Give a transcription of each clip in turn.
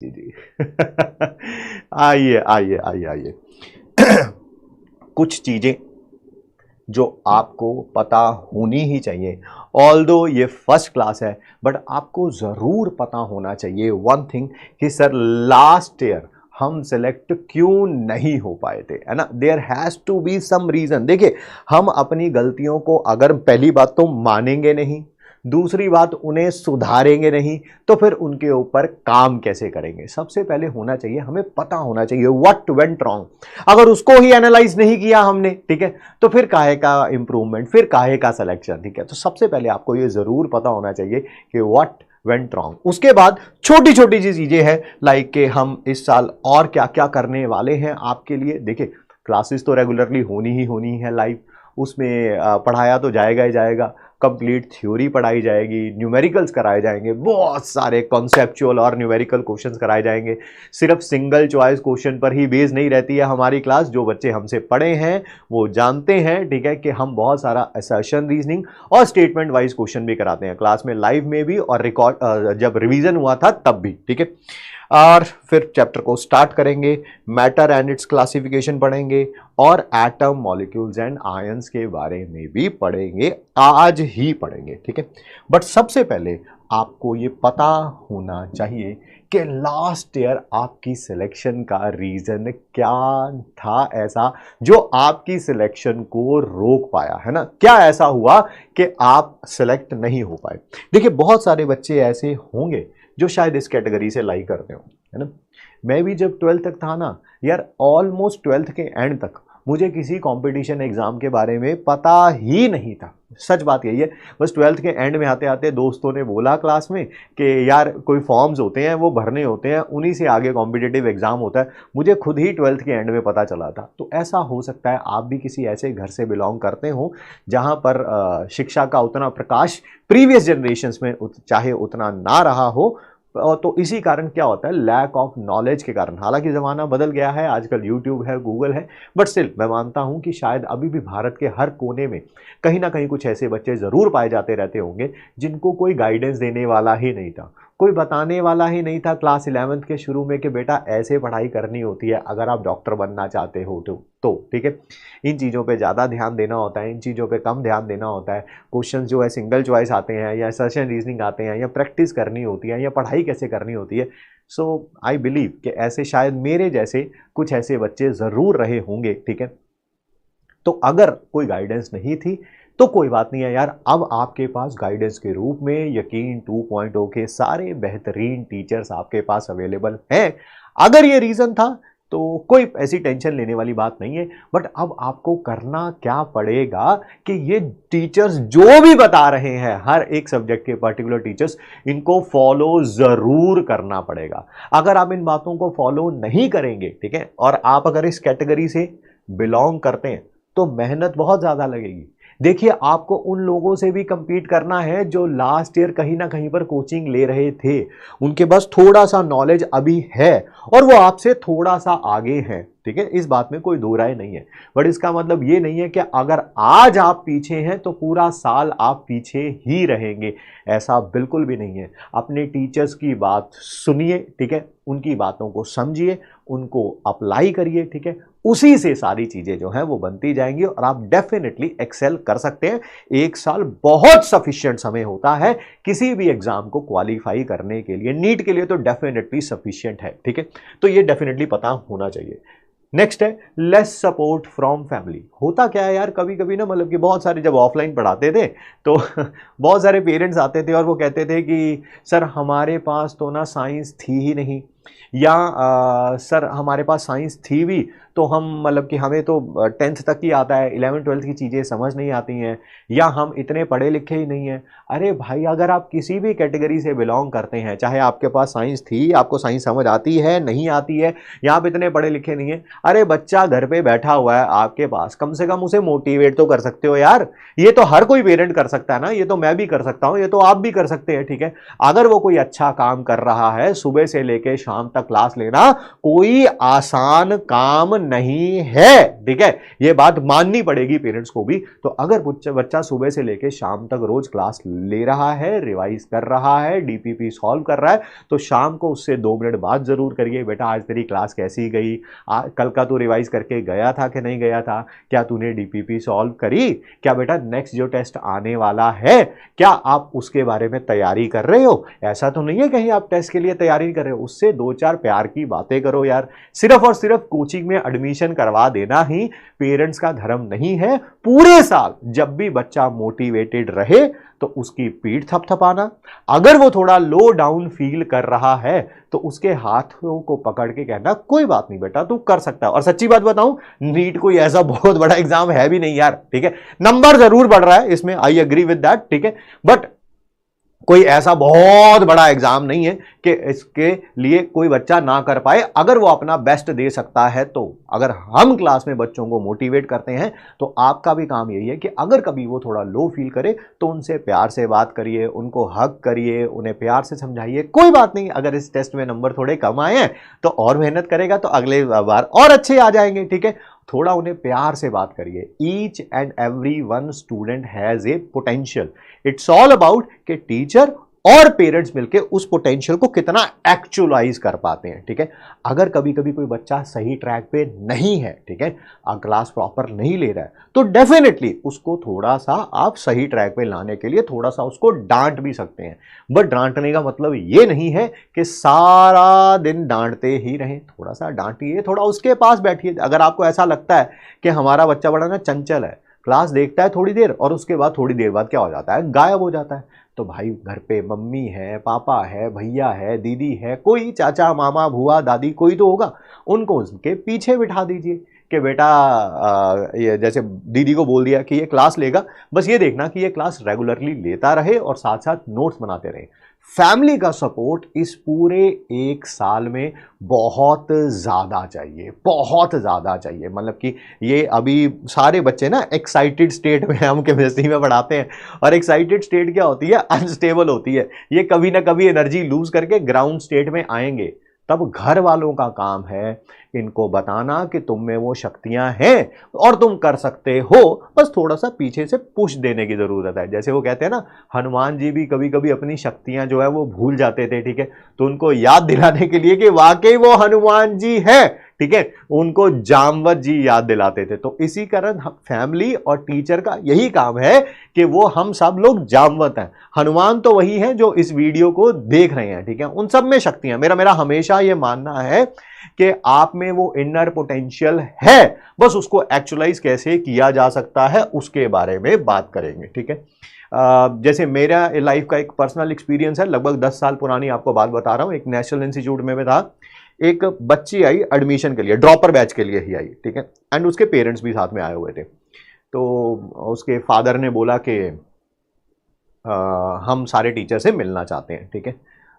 जी जी। आइए आइए आइए आइए। कुछ चीजें जो आपको पता होनी ही चाहिए, ऑल्दो ये फर्स्ट क्लास है, बट आपको जरूर पता होना चाहिए वन थिंग कि सर लास्ट ईयर हम सेलेक्ट क्यों नहीं हो पाए थे, है ना। There has to be some reason. देखिए, हम अपनी गलतियों को अगर पहली बात तो मानेंगे नहीं, दूसरी बात उन्हें सुधारेंगे नहीं, तो फिर उनके ऊपर काम कैसे करेंगे। सबसे पहले होना चाहिए, हमें पता होना चाहिए व्हाट वेंट रॉन्ग। अगर उसको ही एनालाइज नहीं किया हमने, ठीक है, तो फिर काहे का इंप्रूवमेंट, फिर काहे का सिलेक्शन, ठीक है। तो सबसे पहले आपको ये जरूर पता होना चाहिए कि व्हाट वेंट रॉन्ग। उसके बाद छोटी छोटी सी चीजें हैं, लाइक कि हम इस साल और क्या क्या करने वाले हैं आपके लिए। देखिए, क्लासेस तो रेगुलरली होनी ही होनी है लाइव, उसमें पढ़ाया तो जाएगा ही जाएगा, कंप्लीट थ्योरी पढ़ाई जाएगी, न्यूमेरिकल्स कराए जाएंगे, बहुत सारे कॉन्सेप्चुअल और न्यूमेरिकल क्वेश्चंस कराए जाएंगे। सिर्फ सिंगल चॉइस क्वेश्चन पर ही बेस नहीं रहती है हमारी क्लास। जो बच्चे हमसे पढ़े हैं वो जानते हैं, ठीक है, कि हम बहुत सारा असर्शन, रीजनिंग और स्टेटमेंट वाइज क्वेश्चन भी कराते हैं क्लास में, लाइव में भी और रिकॉर्ड जब रिवीजन हुआ था तब भी, ठीक है। और फिर चैप्टर को स्टार्ट करेंगे, मैटर एंड इट्स क्लासिफिकेशन पढ़ेंगे और एटम, मॉलिक्यूल्स एंड आयंस के बारे में भी पढ़ेंगे, आज ही पढ़ेंगे, ठीक है। बट सबसे पहले आपको ये पता होना चाहिए कि लास्ट ईयर आपकी सिलेक्शन का रीजन क्या था ऐसा जो आपकी सिलेक्शन को रोक पाया, है ना। क्या ऐसा हुआ कि आप सिलेक्ट नहीं हो पाए। देखिए, बहुत सारे बच्चे ऐसे होंगे जो शायद इस कैटेगरी से लाई करते हो, है ना। मैं भी जब 12th तक था ना यार, ऑलमोस्ट 12th के एंड तक मुझे किसी कंपटीशन एग्जाम के बारे में पता ही नहीं था। सच बात यही है, बस 12th के एंड में आते आते दोस्तों ने बोला क्लास में कि यार कोई फॉर्म्स होते हैं वो भरने होते हैं, उन्हीं से आगे कॉम्पिटिटिव एग्जाम होता है। मुझे खुद ही 12th के एंड में पता चला था। तो ऐसा हो सकता है आप भी किसी ऐसे घर से बिलोंग करते हो जहां पर शिक्षा का उतना प्रकाश प्रीवियस जनरेशन्स में चाहे उतना ना रहा हो। तो इसी कारण क्या होता है, लैक ऑफ नॉलेज के कारण। हालांकि ज़माना बदल गया है, आजकल यूट्यूब है, गूगल है, बट स्टिल मैं मानता हूं कि शायद अभी भी भारत के हर कोने में कहीं ना कहीं कुछ ऐसे बच्चे ज़रूर पाए जाते रहते होंगे जिनको कोई गाइडेंस देने वाला ही नहीं था, कोई बताने वाला ही नहीं था क्लास 11th के शुरू में कि बेटा ऐसे पढ़ाई करनी होती है अगर आप डॉक्टर बनना चाहते हो तो ठीक है। इन चीज़ों पे ज़्यादा ध्यान देना होता है, इन चीज़ों पे कम ध्यान देना होता है। क्वेश्चन जो है सिंगल चॉइस आते हैं या सर्शन रीजनिंग आते हैं या प्रैक्टिस करनी होती है या पढ़ाई कैसे करनी होती है। सो आई बिलीव कि ऐसे शायद मेरे जैसे कुछ ऐसे बच्चे ज़रूर रहे होंगे, ठीक है। तो अगर कोई गाइडेंस नहीं थी तो कोई बात नहीं है यार, अब आपके पास गाइडेंस के रूप में यकीन 2.0 के सारे बेहतरीन टीचर्स आपके पास अवेलेबल हैं। अगर ये रीज़न था तो कोई ऐसी टेंशन लेने वाली बात नहीं है। बट अब आपको करना क्या पड़ेगा कि ये टीचर्स जो भी बता रहे हैं, हर एक सब्जेक्ट के पर्टिकुलर टीचर्स, इनको फॉलो ज़रूर करना पड़ेगा। अगर आप इन बातों को फॉलो नहीं करेंगे, ठीक है, और आप अगर इस कैटेगरी से बिलोंग करते हैं तो मेहनत बहुत ज़्यादा लगेगी। देखिए, आपको उन लोगों से भी compete करना है जो लास्ट ईयर कहीं ना कहीं पर कोचिंग ले रहे थे, उनके पास थोड़ा सा नॉलेज अभी है और वो आपसे थोड़ा सा आगे हैं, ठीक है। इस बात में कोई दो राय नहीं है। बट इसका मतलब ये नहीं है कि अगर आज आप पीछे हैं तो पूरा साल आप पीछे ही रहेंगे, ऐसा बिल्कुल भी नहीं है। अपने टीचर्स की बात सुनिए, ठीक है, उनकी बातों को समझिए, उनको अप्लाई करिए, ठीक है। उसी से सारी चीजें जो हैं वो बनती जाएंगी और आप डेफिनेटली एक्सेल कर सकते हैं। एक साल बहुत सफिशिएंट समय होता है किसी भी एग्जाम को क्वालिफाई करने के लिए। नीट के लिए तो डेफिनेटली सफिशिएंट है, ठीक है। तो ये डेफिनेटली पता होना चाहिए। नेक्स्ट है लेस सपोर्ट फ्रॉम फैमिली। होता क्या है यार, कभी कभी ना, मतलब कि बहुत सारे जब ऑफलाइन पढ़ाते थे तो बहुत सारे पेरेंट्स आते थे और वो कहते थे कि सर हमारे पास तो ना साइंस थी ही नहीं, या सर हमारे पास साइंस थी भी तो हम, मतलब कि हमें तो 10th तक ही आता है, 11 12th की चीज़ें समझ नहीं आती हैं, या हम इतने पढ़े लिखे ही नहीं हैं। अरे भाई, अगर आप किसी भी कैटेगरी से बिलोंग करते हैं, चाहे आपके पास साइंस थी, आपको साइंस समझ आती है, नहीं आती है, या आप इतने पढ़े लिखे नहीं हैं, अरे बच्चा घर पे बैठा हुआ है आपके पास, कम से कम उसे मोटिवेट तो कर सकते हो यार। ये तो हर कोई पेरेंट कर सकता है ना, ये तो मैं भी कर सकता हूँ, ये तो आप भी कर सकते हैं, ठीक है। अगर वो कोई अच्छा काम कर रहा है, सुबह से लेके शाम शाम तक क्लास लेना कोई आसान काम नहीं है, ठीक है। ये बात माननी पड़ेगी पेरेंट्स को भी। तो अगर बच्चा सुबह से लेकर शाम तक रोज क्लास ले रहा है, रिवाइज कर रहा है, डीपीपी सॉल्व कर रहा है, तो शाम को उससे 2 मिनट बात जरूर करिए, बेटा आज तेरी क्लास कैसी गई, कल का तू रिवाइज करके गया था कि नहीं गया था, क्या तूने डीपीपी सॉल्व करी, क्या बेटा नेक्स्ट जो टेस्ट आने वाला है क्या आप उसके बारे में तैयारी कर रहे हो। ऐसा तो नहीं है कहीं आप टेस्ट के लिए तैयारी कर रहे हो, उससे 2-4 प्यार की बातें करो यार। सिर्फ और सिर्फ कोचिंग में एडमिशन करवा देना ही पेरेंट्स का धर्म नहीं है। पूरे साल जब भी बच्चा मोटिवेटेड रहे तो उसकी पीठ थपथपाना, अगर वो थोड़ा लो डाउन फील कर रहा है तो उसके हाथों को पकड़ के कहना कोई बात नहीं बेटा तू कर सकता है। और सच्ची बात बताऊं, नीट कोई ऐसा बहुत बड़ा एग्जाम है भी नहीं यार, ठीक है। नंबर जरूर बढ़ रहा है इसमें, आई एग्री विद दैट, ठीक है, बट कोई ऐसा बहुत बड़ा एग्जाम नहीं है कि इसके लिए कोई बच्चा ना कर पाए अगर वो अपना बेस्ट दे सकता है। तो अगर हम क्लास में बच्चों को मोटिवेट करते हैं तो आपका भी काम यही है कि अगर कभी वो थोड़ा लो फील करे तो उनसे प्यार से बात करिए, उनको हक करिए, उन्हें प्यार से समझाइए। कोई बात नहीं, अगर इस टेस्ट में नंबर थोड़े कम आए हैं तो और मेहनत करेगा तो अगले बार और अच्छे आ जाएंगे, ठीक है। थोड़ा उन्हें प्यार से बात करिए। Each and every one student has a potential. It's all about कि टीचर और पेरेंट्स मिलकर उस पोटेंशियल को कितना एक्चुअलाइज कर पाते हैं, ठीक है। अगर कभी कभी कोई बच्चा सही ट्रैक पे नहीं है, ठीक है, क्लास प्रॉपर नहीं ले रहा है, तो डेफिनेटली उसको थोड़ा सा आप सही ट्रैक पे लाने के लिए थोड़ा सा उसको डांट भी सकते हैं। बट डांटने का मतलब ये नहीं है कि सारा दिन डांटते ही रहें। थोड़ा सा डांटिए, थोड़ा उसके पास बैठिए। अगर आपको ऐसा लगता है कि हमारा बच्चा बड़ा ना चंचल है, क्लास देखता है थोड़ी देर और उसके बाद थोड़ी देर बाद क्या हो जाता है, गायब हो जाता है, तो भाई घर पे मम्मी है, पापा है, भैया है, दीदी है, कोई चाचा मामा भूआ दादी कोई तो होगा, उनको उसके पीछे बिठा दीजिए कि बेटा ये जैसे दीदी को बोल दिया कि ये क्लास लेगा, बस ये देखना कि ये क्लास रेगुलरली लेता रहे और साथ साथ नोट्स बनाते रहे। फैमिली का सपोर्ट इस पूरे 1 साल में बहुत ज़्यादा चाहिए, बहुत ज़्यादा चाहिए। मतलब कि ये अभी सारे बच्चे ना एक्साइटेड स्टेट में, हम केमिस्ट्री में पढ़ाते हैं, और एक्साइटेड स्टेट क्या होती है, अनस्टेबल होती है। ये कभी ना कभी एनर्जी लूज करके ग्राउंड स्टेट में आएंगे। तब घर वालों का काम है इनको बताना कि तुम में वो शक्तियां हैं और तुम कर सकते हो, बस थोड़ा सा पीछे से पुश देने की जरूरत है। जैसे वो कहते हैं ना, हनुमान जी भी कभी कभी अपनी शक्तियां जो है वो भूल जाते थे, ठीक है, तो उनको याद दिलाने के लिए कि वाकई वो हनुमान जी है, ठीक है, उनको जामवत जी याद दिलाते थे। तो इसी कारण फैमिली और टीचर का यही काम है कि वो हम सब लोग जामवत हैं। हनुमान तो वही है जो इस वीडियो को देख रहे हैं, ठीक है, उन सब में शक्तियां। मेरा हमेशा ये मानना है कि आप में वो इनर पोटेंशियल है, बस उसको एक्चुअलाइज कैसे किया जा सकता है उसके बारे में बात करेंगे, ठीक है। जैसे मेरा लाइफ का एक पर्सनल एक्सपीरियंस है, लगभग 10 साल पुरानी आपको बात बता रहा हूं। एक नेशनल इंस्टीट्यूट में मैं था, एक बच्ची आई एडमिशन के लिए, ड्रॉपर बैच के लिए ही आई, ठीक है, एंड उसके पेरेंट्स भी साथ में आए हुए थे। तो उसके फादर ने बोला कि हम सारे टीचर से मिलना चाहते हैं, ठीक है।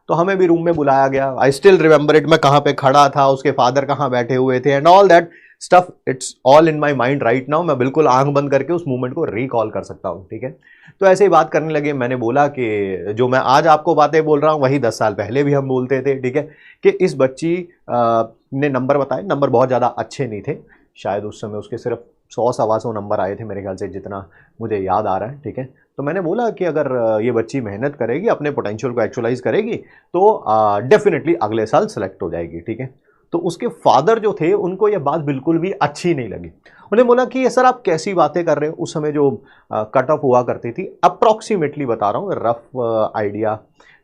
तो हमें भी रूम में बुलाया गया। आई स्टिल रिमेंबर इट, मैं कहाँ पे खड़ा था, उसके फादर कहाँ बैठे हुए थे, and all that stuff, it's all in my mind right now. मैं बिल्कुल आंख बंद करके उस मोमेंट को रिकॉल कर सकता हूँ, ठीक है। तो ऐसे ही बात करने लगे। मैंने बोला कि जो मैं आज आपको बातें बोल रहा हूँ वही 10 साल पहले भी हम बोलते थे, ठीक है, कि इस बच्ची ने नंबर बताए। नंबर बहुत ज़्यादा अच्छे नहीं थे, शायद उस समय उसके सिर्फ 100-125 नंबर आए थे मेरे ख्याल से, जितना मुझे याद आ रहा है, ठीक है। तो मैंने बोला कि अगर ये बच्ची मेहनत करेगी, अपने पोटेंशियल को एक्चुअलाइज करेगी, तो डेफिनेटली अगले साल सेलेक्ट हो जाएगी, ठीक है। तो उसके फादर जो थे उनको ये बात बिल्कुल भी अच्छी नहीं लगी। उन्हें बोला कि ये सर आप कैसी बातें कर रहे हो। उस समय जो कट ऑफ हुआ करती थी, अप्रॉक्सीमेटली बता रहा हूँ, रफ आइडिया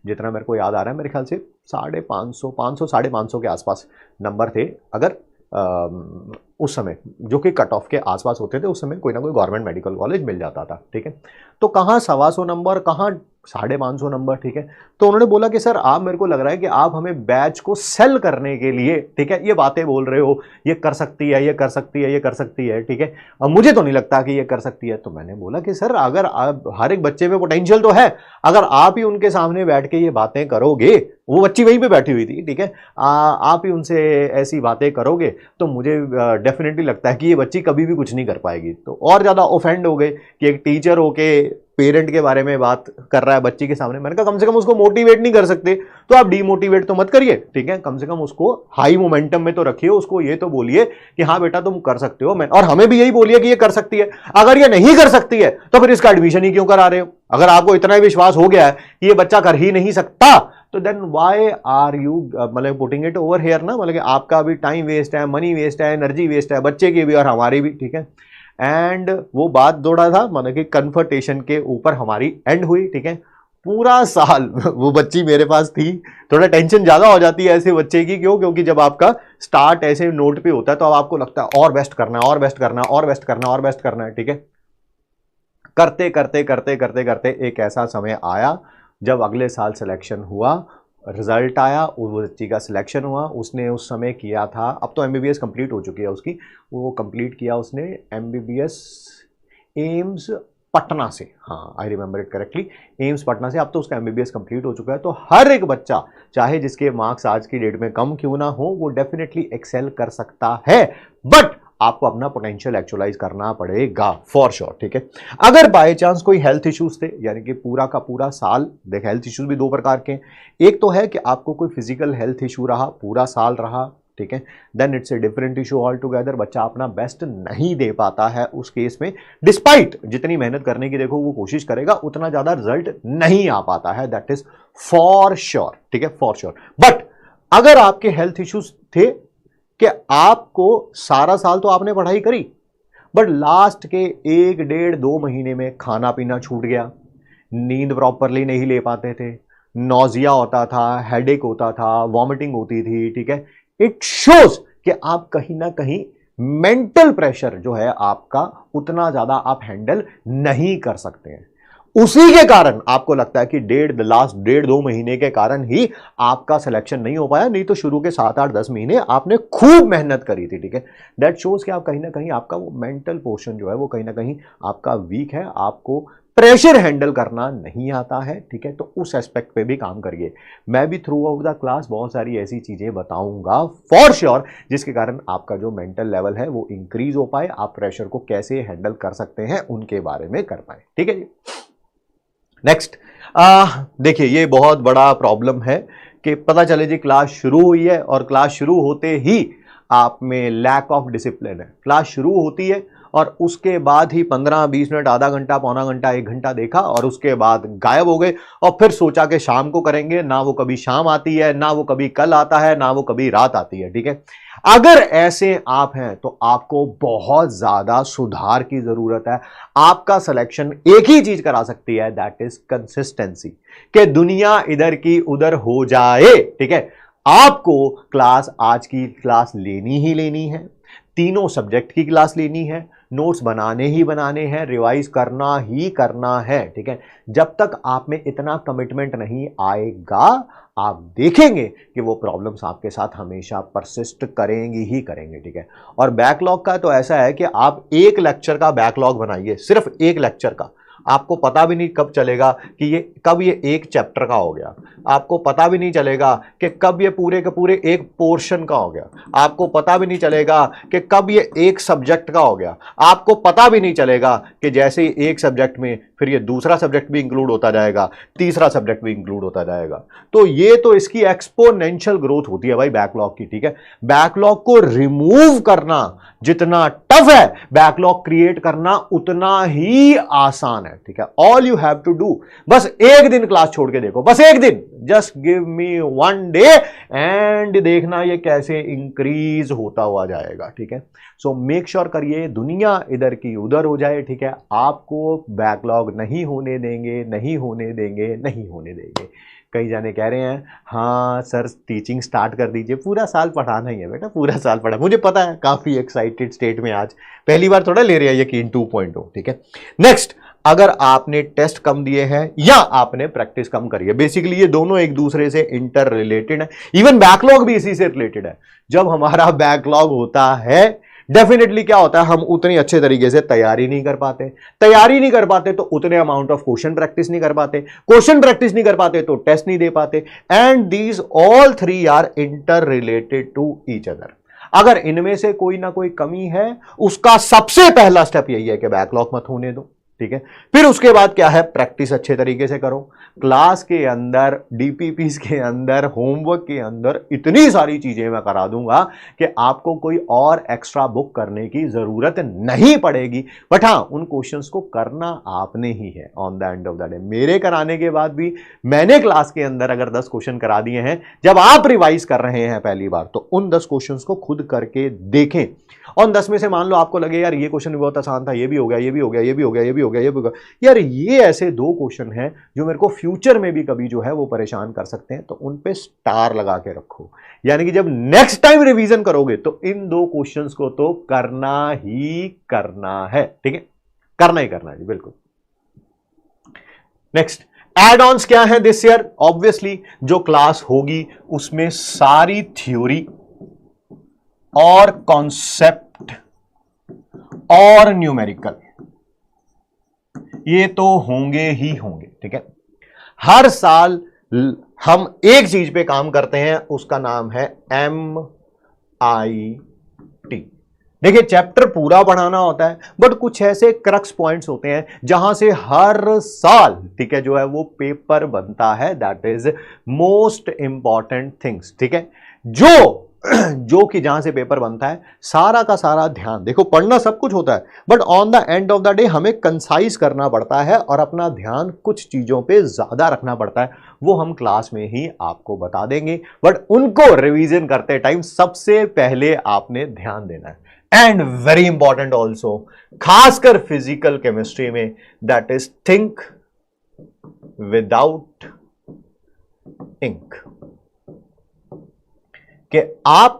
जितना मेरे को याद आ रहा है, मेरे ख्याल से 550, 500 के आसपास नंबर थे। अगर उस समय जो कि कट ऑफ के आसपास होते थे, उस समय कोई ना कोई गवर्नमेंट मेडिकल कॉलेज मिल जाता था, ठीक है। तो कहाँ 125 नंबर, कहाँ 550 नंबर, ठीक है। तो उन्होंने बोला कि सर आप, मेरे को लग रहा है कि आप हमें बैच को सेल करने के लिए, ठीक है, ये बातें बोल रहे हो, ये कर सकती है, ये कर सकती है, ये कर सकती है, ठीक है, अब मुझे तो नहीं लगता कि ये कर सकती है। तो मैंने बोला कि सर अगर आप, हर एक बच्चे में पोटेंशियल तो है, अगर आप ही उनके सामने बैठ के ये बातें करोगे, वो बच्ची वहीं पे बैठी हुई थी, ठीक है, आप ही उनसे ऐसी बातें करोगे, तो मुझे डेफिनेटली लगता है कि ये बच्ची कभी भी कुछ नहीं कर पाएगी। तो और ज़्यादा ऑफेंड हो गए कि एक टीचर होके पेरेंट के बारे में बात कर रहा है बच्ची के सामने, मैंने कहा कम से कम उसको मोटिवेट नहीं कर सकते तो आप डीमोटिवेट तो मत करिए, ठीक है, कम से कम उसको हाई मोमेंटम में तो रखिए, उसको ये तो बोलिए कि हाँ बेटा तुम कर सकते हो, और हमें भी यही बोलिए कि ये कर सकती है। अगर ये नहीं कर सकती है तो फिर इसका एडमिशन ही क्यों करा रहे हो? अगर आपको इतना ही विश्वास हो गया है कि ये बच्चा कर ही नहीं सकता तो देन व्हाई आर यू मतलब पुटिंग इट ओवर हियर ना, मतलब कि आपका भी टाइम वेस्ट है, मनी वेस्ट है, एनर्जी वेस्ट है, बच्चे की भी और हमारी भी, ठीक है। एंड वो बात दौड़ा था मतलब कि कन्फर्टेशन के ऊपर हमारी एंड हुई, ठीक है। पूरा साल वो बच्ची मेरे पास थी, थोड़ा टेंशन ज्यादा हो जाती है ऐसे बच्चे की, क्यों? क्योंकि जब आपका स्टार्ट ऐसे नोट पे होता है तो अब आपको लगता है और बेस्ट करना है, और बेस्ट करना है, और बेस्ट करना है, और बेस्ट करना है, ठीक है। करते करते करते करते करते एक ऐसा समय आया जब अगले साल सिलेक्शन हुआ, रिजल्ट आया, उस बच्ची का सिलेक्शन हुआ। उसने उस समय किया था, अब तो एमबीबीएस कंप्लीट हो चुकी है उसकी, वो कंप्लीट किया उसने एमबीबीएस एम्स पटना से, हाँ I remember it correctly, AIIMS Patna से। अब तो उसका एमबीबीएस कंप्लीट हो चुका है। तो हर एक बच्चा, चाहे जिसके मार्क्स आज की डेट में कम क्यों ना हो, वो डेफिनेटली एक्सेल कर सकता है, बट आपको अपना पोटेंशियल एक्चुअलाइज करना पड़ेगा फॉर श्योर, ठीक है। अगर बाय चांस कोई हेल्थ इश्यूज थे, यानी कि पूरा का पूरा साल, देख हेल्थ इश्यूज भी दो प्रकार के हैं, एक तो है कि आपको कोई फिजिकल हेल्थ इशू रहा, पूरा साल रहा, ठीक है, then it's a different issue altogether. बच्चा अपना बेस्ट नहीं दे पाता है उस केस में, डिस्पाइट जितनी मेहनत करने की देखो वो कोशिश करेगा, उतना ज्यादा रिजल्ट नहीं आ पाता है, दैट इज फॉर श्योर, ठीक है, फॉर श्योर। बट अगर आपके हेल्थ इश्यूज थे कि आपको सारा साल तो आपने पढ़ाई करी, बट लास्ट के 1-1.5-2 महीने में खाना पीना छूट गया, नींद प्रॉपरली नहीं ले पाते थे, नौजिया होता था, हेडेक होता था, वॉमिटिंग होती थी, ठीक है, इट शोज कि आप कहीं ना कहीं मेंटल प्रेशर जो है आपका उतना ज्यादा आप हैंडल नहीं कर सकते हैं। उसी के कारण आपको लगता है कि लास्ट 1.5-2 महीने के कारण ही आपका सिलेक्शन नहीं हो पाया, नहीं तो शुरू के 7-8-10 महीने आपने खूब मेहनत करी थी, ठीक है। दैट शोज कि आप कहीं ना कहीं आपका वो मेंटल पोर्शन जो है वो कहीं ना कहीं आपका वीक है, आपको प्रेशर हैंडल करना नहीं आता है, ठीक है। तो उस एस्पेक्ट पे भी काम करिए। मैं भी थ्रू आउट द क्लास बहुत सारी ऐसी चीजें बताऊंगा फॉर श्योर, जिसके कारण आपका जो मेंटल लेवल है वो इंक्रीज हो पाए, आप प्रेशर को कैसे हैंडल कर सकते हैं उनके बारे में कर पाए, ठीक है जी। नेक्स्ट देखिए, ये बहुत बड़ा प्रॉब्लम है कि पता चले जी क्लास शुरू हुई है और क्लास शुरू होते ही आप में लैक ऑफ डिसिप्लिन है। क्लास शुरू होती है और उसके बाद ही 15-20 मिनट, आधा घंटा, पौना घंटा, 1 घंटा देखा और उसके बाद गायब हो गए, और फिर सोचा कि शाम को करेंगे, ना वो कभी शाम आती है, ना वो कभी कल आता है, ना वो कभी रात आती है, ठीक है। अगर ऐसे आप हैं तो आपको बहुत ज्यादा सुधार की जरूरत है। आपका सिलेक्शन एक ही चीज करा सकती है, दैट इज कंसिस्टेंसी, कि दुनिया इधर की उधर हो जाए, ठीक है। आपको क्लास, आज की क्लास लेनी ही लेनी है, तीनों सब्जेक्ट की क्लास लेनी है, नोट्स बनाने ही बनाने हैं, रिवाइज करना ही करना है, ठीक है। जब तक आप में इतना कमिटमेंट नहीं आएगा, आप देखेंगे कि वो प्रॉब्लम्स आपके साथ हमेशा परसिस्ट करेंगी ही करेंगे, ठीक है। और बैकलॉग का तो ऐसा है कि आप एक लेक्चर का बैकलॉग बनाइए, सिर्फ एक लेक्चर का, आपको पता भी नहीं कब चलेगा कि ये कब ये एक चैप्टर का हो गया, आपको पता भी नहीं चलेगा कि कब ये पूरे के पूरे एक पोर्शन का हो गया, आपको पता भी नहीं चलेगा कि कब ये एक सब्जेक्ट का हो गया, आपको पता भी नहीं चलेगा कि जैसे ही एक सब्जेक्ट में फिर ये दूसरा सब्जेक्ट भी इंक्लूड होता जाएगा, तीसरा सब्जेक्ट भी इंक्लूड होता जाएगा। तो ये तो इसकी एक्सपोनेंशियल ग्रोथ होती है भाई बैकलॉग की, ठीक है। बैकलॉग को रिमूव करना जितना टफ है, बैकलॉग क्रिएट करना उतना ही आसान है, ठीक है। All you have to do, बस एक दिन क्लास छोड़ के देखो, बस एक दिन, just give me 1 day and देखना ये कैसे इंक्रीज होता हुआ जाएगा, ठीक है। सो मेक श्योर करिए दुनिया इधर की उधर हो जाए, ठीक है। आपको बैकलॉग नहीं होने देंगे, नहीं होने देंगे, नहीं होने देंगे। कई जाने कह रहे हैं हाँ सर टीचिंग स्टार्ट कर दीजिए, पूरा साल पढ़ाना ही है बेटा, पूरा साल पढ़ा, मुझे पता है काफी एक्साइटेड स्टेट में आज पहली बार थोड़ा ले रहे हैं यकीन 2.0, ठीक है। नेक्स्ट, अगर आपने टेस्ट कम दिए हैं या आपने प्रैक्टिस कम करी है, बेसिकली ये दोनों एक दूसरे से इंटर रिलेटेड है, इवन बैकलॉग भी इसी से रिलेटेड है। जब हमारा बैकलॉग होता है डेफिनेटली क्या होता है, हम उतनी अच्छे तरीके से तैयारी नहीं कर पाते, तो उतने अमाउंट ऑफ क्वेश्चन प्रैक्टिस नहीं कर पाते, क्वेश्चन प्रैक्टिस नहीं कर पाते तो टेस्ट नहीं दे पाते, and these all 3 are interrelated to each other. अगर इनमें से कोई ना कोई कमी है, उसका सबसे पहला स्टेप यही है कि बैकलॉग मत होने दो, ठीक है। फिर उसके बाद क्या है, प्रैक्टिस अच्छे तरीके से करो। क्लास के अंदर, डीपीपीस के अंदर, होमवर्क के अंदर इतनी सारी चीजें मैं करा दूंगा कि आपको कोई और एक्स्ट्रा बुक करने की जरूरत नहीं पड़ेगी। बट हाँ, उन क्वेश्चंस को करना आपने ही है on the end of the day. मेरे कराने के बाद भी मैंने क्लास के अंदर अगर 10 क्वेश्चन करा दिए हैं, जब आप रिवाइज कर रहे हैं पहली बार, तो उन 10 क्वेश्चंस को खुद करके देखें। और 10 में से मान लो आपको लगे यार ये क्वेश्चन भी बहुत आसान था, ये भी हो गया, ये भी हो गया, ये भी हो गया, ये भी हो गया, ये भी हो गया, यार ये ऐसे 2 क्वेश्चन हैं जो मेरे को फ्यूचर में भी कभी जो है वो परेशान कर सकते हैं, तो उन पे स्टार लगा के रखो। यानी कि जब नेक्स्ट टाइम रिवीजन करोगे तो इन 2 क्वेश्चंस को तो करना ही करना है, ठीक है, करना ही करना है जी, बिल्कुल। नेक्स्ट, एड ऑन्स क्या है दिस ईयर? ऑब्वियसली जो क्लास होगी उसमें सारी थ्योरी और कॉन्सेप्ट और न्यूमेरिकल ये तो होंगे ही होंगे, ठीक है। हर साल हम एक चीज पे काम करते हैं, उसका नाम है MIT। देखिए, चैप्टर पूरा पढ़ाना होता है, बट कुछ ऐसे क्रक्स पॉइंट्स होते हैं जहां से हर साल, ठीक है, जो है वो पेपर बनता है। That is most important things, ठीक है। जो कि जहां से पेपर बनता है, सारा का सारा ध्यान, देखो पढ़ना सब कुछ होता है, but on the end of the day हमें कंसाइज करना पड़ता है और अपना ध्यान कुछ चीजों पे ज्यादा रखना पड़ता है। वो हम क्लास में ही आपको बता देंगे, बट उनको रिवीजन करते टाइम सबसे पहले आपने ध्यान देना है। एंड वेरी इंपॉर्टेंट ऑल्सो, खासकर फिजिकल केमिस्ट्री में, that is think without ink. कि आप